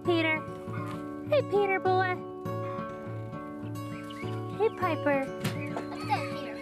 Peter. Hey, Peter boy. Hey, Piper. Look at that, Peter.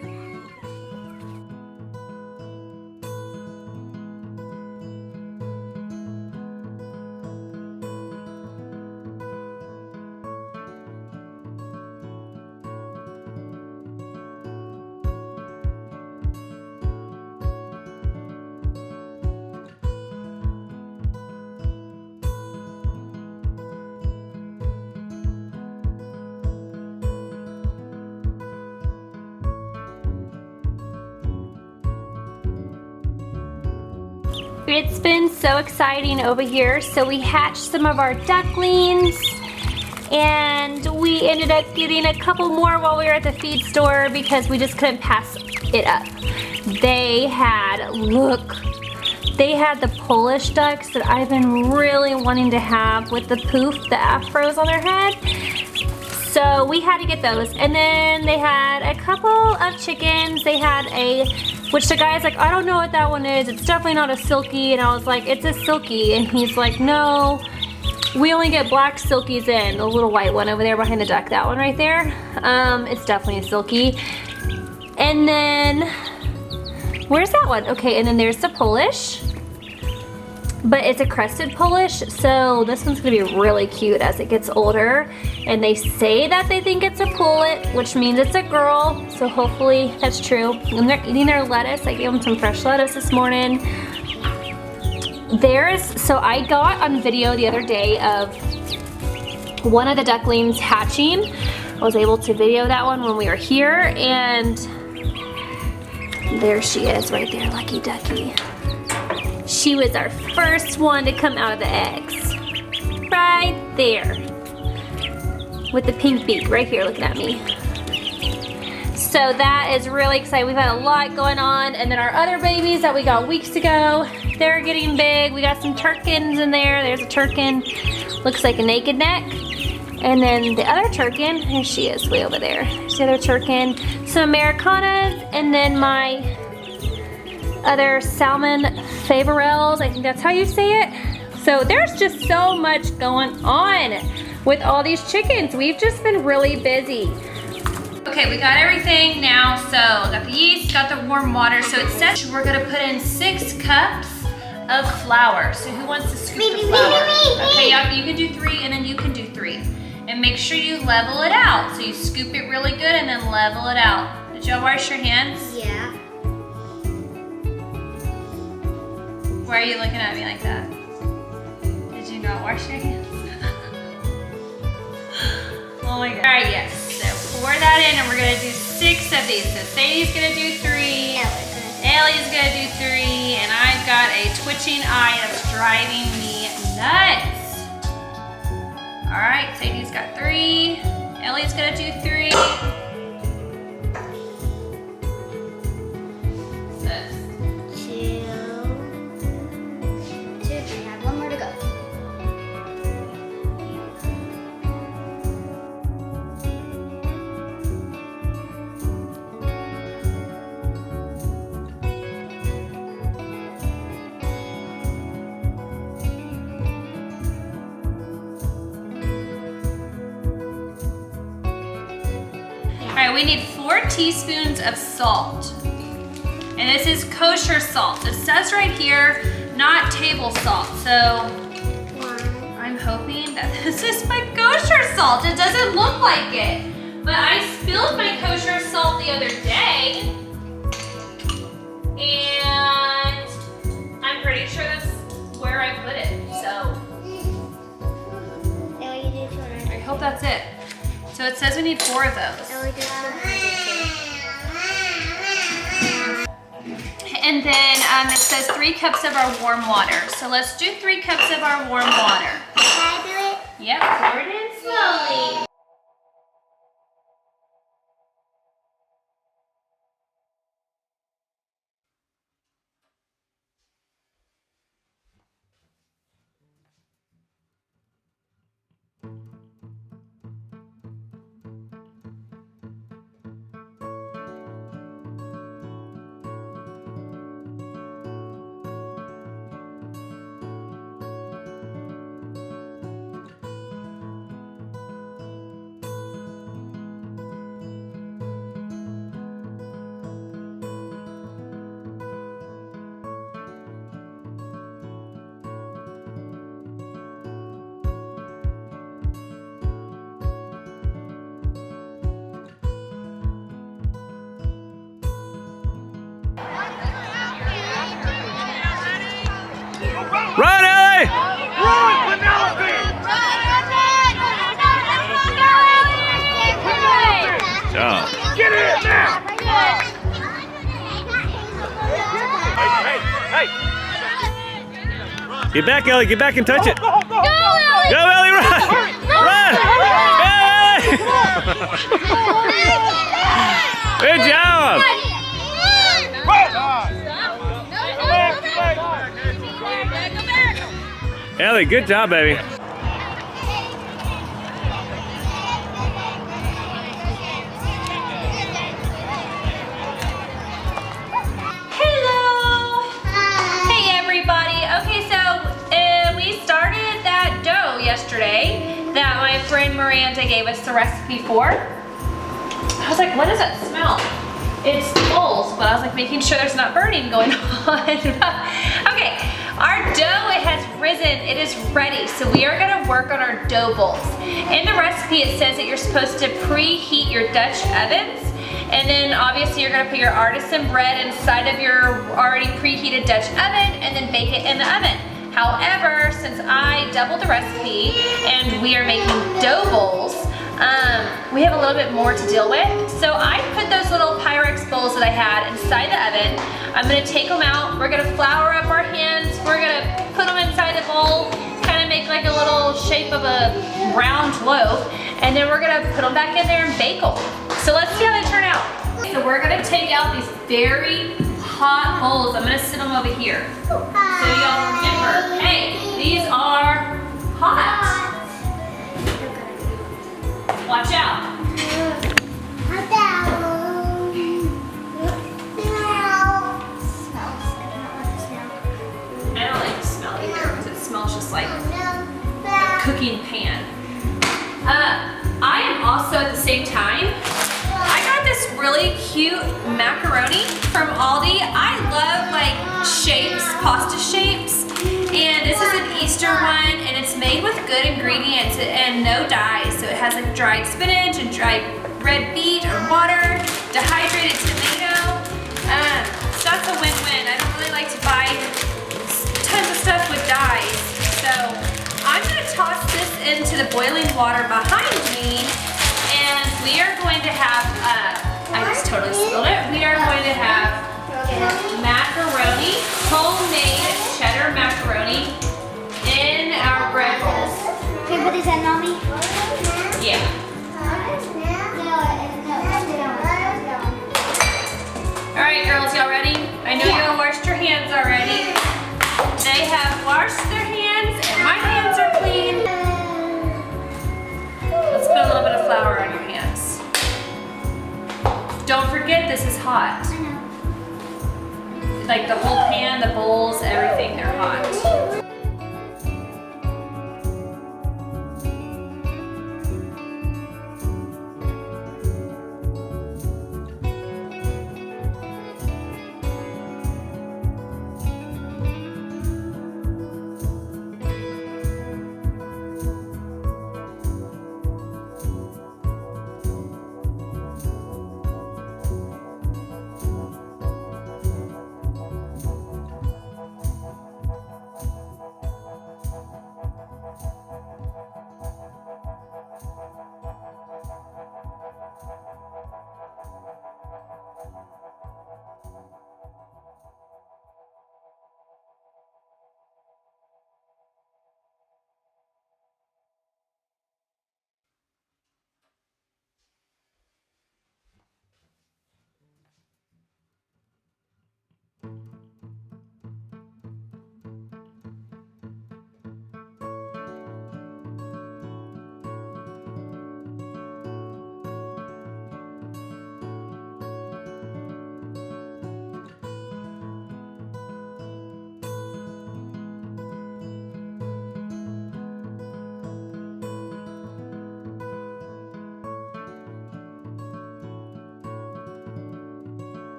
It's been so exciting over here. So we hatched some of our ducklings and we ended up getting a couple more while we were at the feed store because we just couldn't pass it up. They had, look, they had the Polish ducks that I've been really wanting to have with the poof, the afros on their head. So we had to get those. And then they had a couple of chickens. They had a, which the guy's like, I don't know what that one is. It's definitely not a silky. And I was like, it's a silky. And he's like, no, we only get black silkies in. The little white one over there behind the duck, that one right there. It's definitely a silky. And then, where's that one? Okay, and then there's the Polish. But it's a crested Polish, so this one's gonna be really cute as it gets older. And they say that they think it's a pullet, which means it's a girl, so hopefully that's true. And they're eating their lettuce. I gave them some fresh lettuce this morning. So I got on video the other day of one of the ducklings hatching. I was able to video that one when we were here, and there she is right there, lucky ducky. She was our first one to come out of the eggs. Right there. With the pink beak right here looking at me. So that is really exciting. We've had a lot going on. And then our other babies that we got weeks ago, they're getting big. We got some Turkins in there. There's a Turkin, looks like a naked neck. And then the other Turkin, here she is way over there. There's the other Turkin. Some Americanas, and then my other salmon favorels, I think that's how you say it. So there's just so much going on with all these chickens. We've just been really busy. Okay, we got everything now. So got the yeast, got the warm water. So it says we're gonna put in 6 cups of flour. So who wants to scoop the flour? Okay, yeah, you can do 3 and then you can do 3. And make sure you level it out. So you scoop it really good and then level it out. Did y'all wash your hands? Yeah. Why are you looking at me like that? Did you not wash your hands? Oh my God. All right, yes. So pour that in and we're gonna do 6 of these. So Sadie's gonna do 3. Ellie's gonna do 3. And I've got a twitching eye that's driving me nuts. All right, Sadie's got 3. Ellie's gonna do 3. All right, we need 4 teaspoons of salt. And this is kosher salt. It says right here, not table salt. So I'm hoping that this is my kosher salt. It doesn't look like it. But I spilled my kosher salt the other day. And I'm pretty sure that's where I put it. So I hope that's it. So it says we need 4 of those. And then it says 3 cups of our warm water. So let's do 3 cups of our warm water. Can I do it? Yep, pour it in slowly. Run, Ellie! Run, Penelope! Jump. Get in now! Hey! Get back, Ellie. Get back and touch it. Go, Ellie! Go, Ellie, run! Run! Go, Ellie! Good job! Ellie, good job, baby. Hello! Hey everybody! Okay, so we started that dough yesterday that my friend Miranda gave us the recipe for. I was like, what does that smell? It's bowls, but I was like making sure there's not burning going on. Okay, our dough, it has risen, it is ready. So we are gonna work on our dough bowls. In the recipe, it says that you're supposed to preheat your Dutch ovens. And then obviously you're gonna put your artisan bread inside of your already preheated Dutch oven and then bake it in the oven. However, since I doubled the recipe and we are making dough bowls, we have a little bit more to deal with. So I put those little Pyrex bowls that I had inside the oven. I'm gonna take them out. We're gonna flour up our hands. We're gonna put them inside the bowl, kind of make like a little shape of a round loaf. And then we're gonna put them back in there and bake them. So let's see how they turn out. So we're gonna take out these very hot bowls. I'm gonna sit them over here. So y'all remember, hey, these are hot. Watch out. I don't like the smell either because it smells just like a cooking pan. I am also at the same time, I got this really cute macaroni from Aldi. I love like shapes, pasta shapes. And this is an Easter one, and it's made with good ingredients and no dyes. So it has like dried spinach and dried red beet or water, dehydrated tomato. So that's a win-win. I don't really like to buy tons of stuff with dyes. So I'm gonna toss this into the boiling water behind me, and we are going to have, I just totally spilled it. We are going to have macaroni, homemade cheddar macaroni in our bread bowls. Can you put this in, Mommy? Yeah. All right, girls, y'all ready? I know y'all washed your hands already. They have washed their hands, and my hands are clean. Let's put a little bit of flour on your hands. Don't forget, this is hot. Like the whole pan, the bowls, everything, they're hot.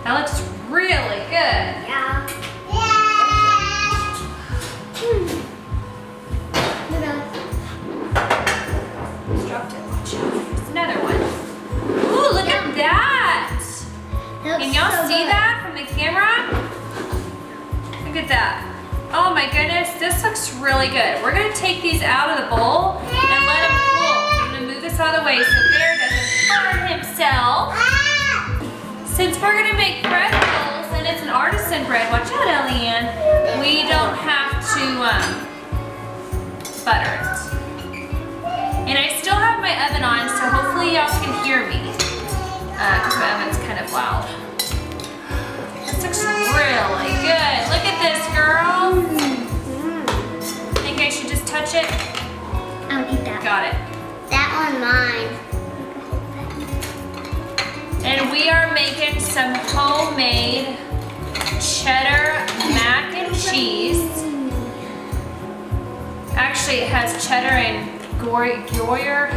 That looks really good. Yeah. Just dropped it. Watch out. There's another one. Ooh, look at that. Can y'all see that from the camera? Look at that. Oh my goodness, this looks really good. We're gonna take these out of the bowl and let them cool. I'm gonna move this out of the way so Bear doesn't burn himself. Since we're gonna make bread rolls and it's an artisan bread, watch out, Eliane, we don't have to butter it. And I still have my oven on, so hopefully y'all can hear me, because my oven's kind of loud. This looks really good. Look at this, girl. Think I should just touch it? I'll eat that. Got it. That one mine. And we are making some homemade cheddar mac and cheese. Actually, it has cheddar and gruyere.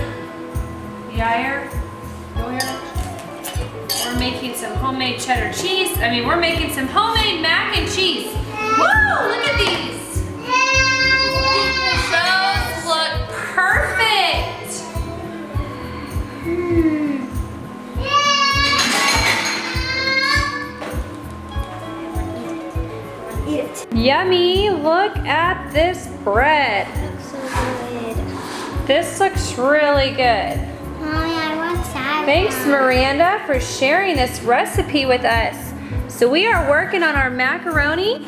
We're making some homemade cheddar cheese. We're making some homemade mac and cheese. Woo! Look at these. Those look perfect. Yummy, look at this bread. Looks so good. This looks really good. Mommy, I want that. Thanks, Miranda, for sharing this recipe with us. So we are working on our macaroni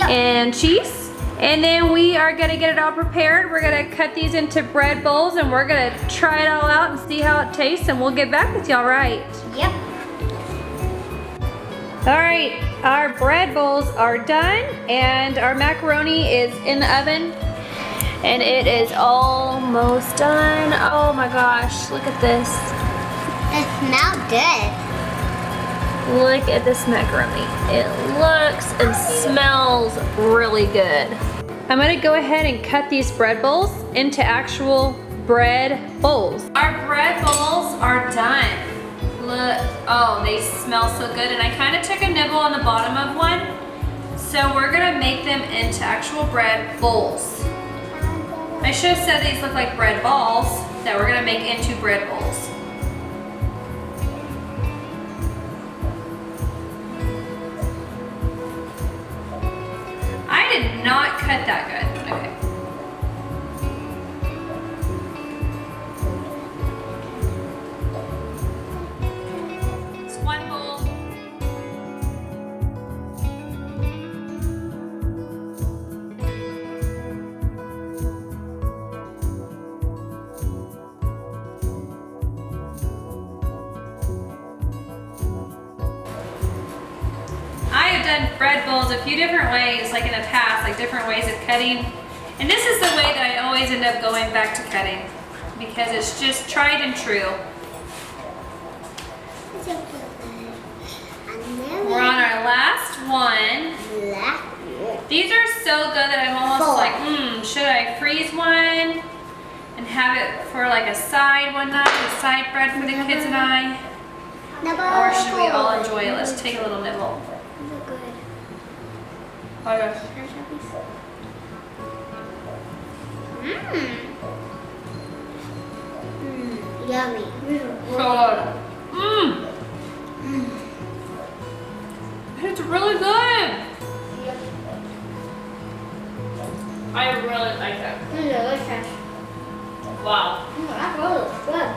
and cheese, and then we are gonna get it all prepared. We're gonna cut these into bread bowls, and we're gonna try it all out and see how it tastes, and we'll get back with y'all, right? Yep. All right, our bread bowls are done, and our macaroni is in the oven, and it is almost done. Oh my gosh, look at this. It smells good. Look at this macaroni. It looks and smells really good. I'm gonna go ahead and cut these bread bowls into actual bread bowls. Our bread bowls are done. Look, oh, they smell so good. And I kind of took a nibble on the bottom of one. So we're gonna make them into actual bread bowls. I should have said these look like bread balls that we're gonna make into bread bowls. I did not cut that good. Okay. It's one bowl. I have done bread bowls a few different ways, like in the past, like different ways of cutting. And this is the way that I always end up going back to cutting, because it's just tried and true. We're on our last one. These are so good that I'm almost like, should I freeze one and have it for like a side one night, a side bread for the kids and I? Or should we all enjoy it? Let's take a little nibble. Okay. Yummy. Good. It's really good. I really like it. Delicious. Wow. That really good.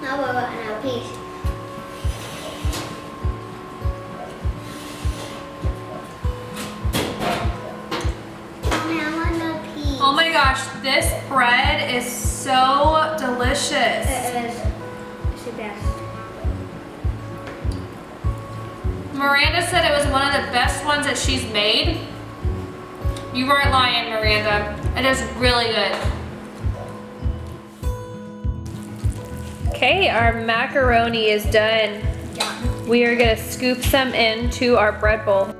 Now we're getting a piece. Mommy, I want a piece. Oh my gosh, this bread is so delicious. It is. It's the best. Miranda said it was one of the best ones that she's made. You weren't lying, Miranda. It is really good. Okay, our macaroni is done. We are gonna scoop some into our bread bowl.